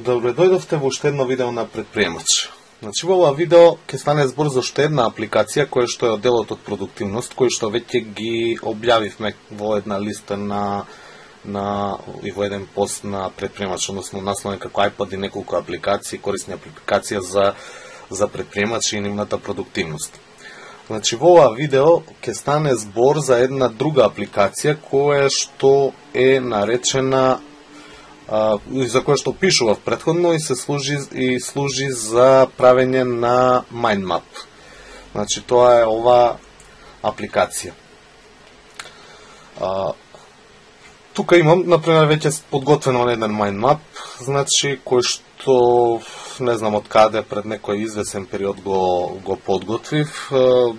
Добре дојдовте во уште едно видео на предприемач. Значи во ова видео ќе стане збор за уште една апликација која што е од делот од продуктивност, кој што веќе ги објавивме во една листа и во еден пост на предприемач, односно насловен како iPad и неколку апликации, корисни апликации за предприемачи и нивната продуктивност. Значи во ова видео ќе стане збор за една друга апликација која што е наречена за која што пишував претходно и служи за правење на mind map. Значи тоа е ова апликација. Тука имам, например, веќе подготвено еден mind map, значи кој што не знам од каде пред некој извесен период го подготвив,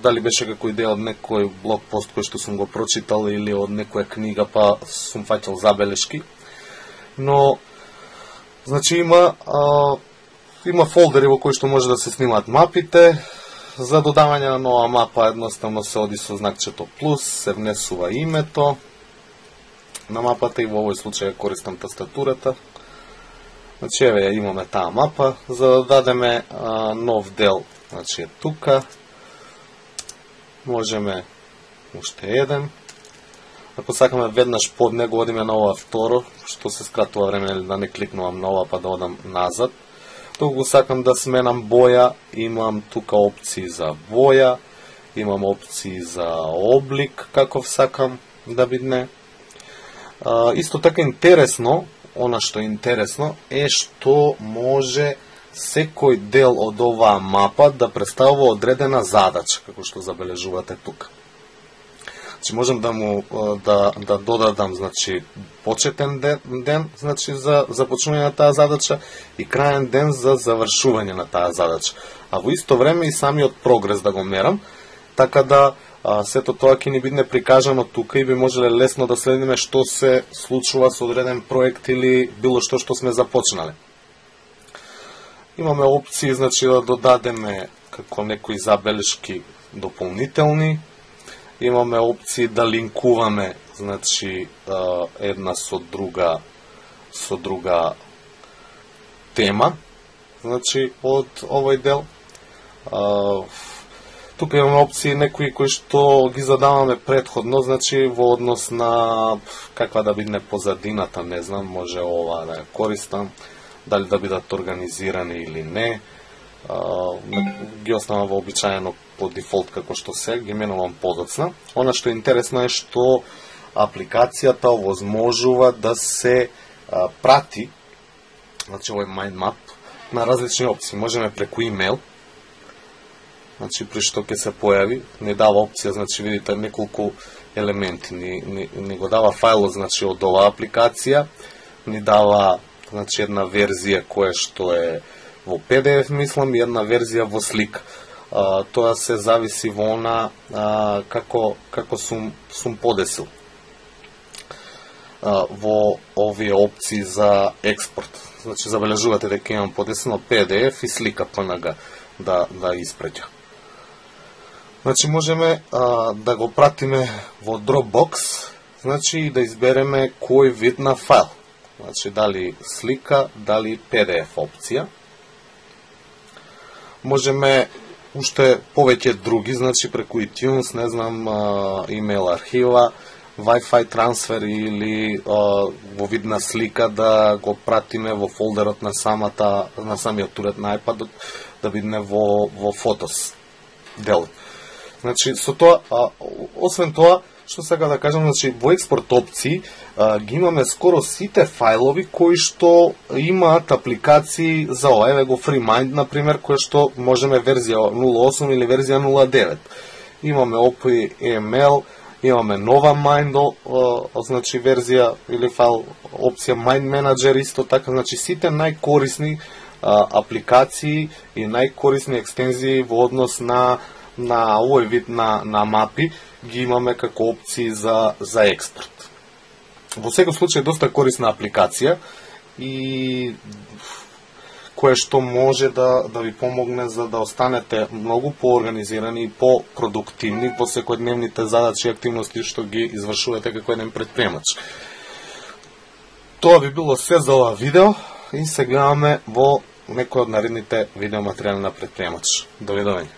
дали беше како идеја од некој блог пост кој што сум го прочитал или од некоја книга, па сум фаќал забелешки. Но, значи има фолдери во кои што може да се снимаат мапите. За додавање на нова мапа едноставно се оди со знакчето плюс, се внесува името на мапата и во овој случај користам тастатурата. Значи еве имаме таа мапа, за да дадеме нов дел, значи е тука. Можеме уште еден. Ако сакаме веднаш под него одиме на ова второ, што се скратува време да не кликнувам на ова па да одам назад. Туку сакам да сменам боја, имам тука опции за боја, имам опции за облик, каков сакам да бидне. Исто така интересно, она што е интересно е што може секој дел од оваа мапа да представува одредена задача, како што забележувате тука. Значи можам да додадам, значи, почетен ден, значи за започнување на таа задача и краен ден за завршување на таа задача. А во исто време и самиот прогрес да го мерам, така да сето тоа ќе ни бидне прикажано тука и би можеле лесно да следиме што се случува со одреден проект или било што сме започнале. Имаме опции, значи, да додадеме како некои забелешки дополнителни. Имаме опции да линкуваме, значи, една со друга тема, значи, од овој дел. Тука имаме опции некои кои што ги задаваме претходно, значи, во однос на каква да бидне позадината, не знам, може ова да ја користам, дали да бидат организирани или не. Ги оставам вообичаено по дефолт како што се, ги менувам подоцна. Она што е интересно е што апликацијата овозможува да се прати, значи овој mind map, на различни опции. Можеме преку имейл, значи при што ќе се појави, ни дава опција, значи видите неколку елементи, ни го дава фајлот, значи од оваа апликација, ни дава, значи, една верзија која што е во PDF, мислам, и една верзија во слика. Тоа се зависи во она како сум подесил. Во овие опции за експорт. Значи, забележувате дека имам подесено PDF и слика PNG да испреќа. Значи, можеме да го пратиме во Dropbox, значи, и да избереме кој вид на файл. Значи, дали слика, дали PDF опција. Можеме уште повеќе други, значи преку iTunes, не знам, имейл архива, Wi-Fi трансфер или во вид на слика да го пратиме во фолдерот на самиот уред на iPad да бидне во фотос делот. Значи, со тоа, освен тоа, што сега да кажам, значи, во експорт опции ги имаме скоро сите фајлови кои што имаат апликации за ова. Еве го FreeMind, например, кој што можеме верзија 08 или верзија 09. Имаме OpenML, имаме нова Mind, значи верзија или файл опција Mind Manager, исто така, значи сите најкорисни апликации и најкорисни екстензии во однос на овој вид на мапи ги имаме како опции за експорт. Во секој случај доста корисна апликација и која што може да ви помогне за да останете многу поорганизирани и по-продуктивни по секојдневните задачи и активности што ги извршувате како еден предприемач. Тоа би било се за ова видео. и се гледаме во некој од наредните видеоматеријали на Предприемач. Довидување.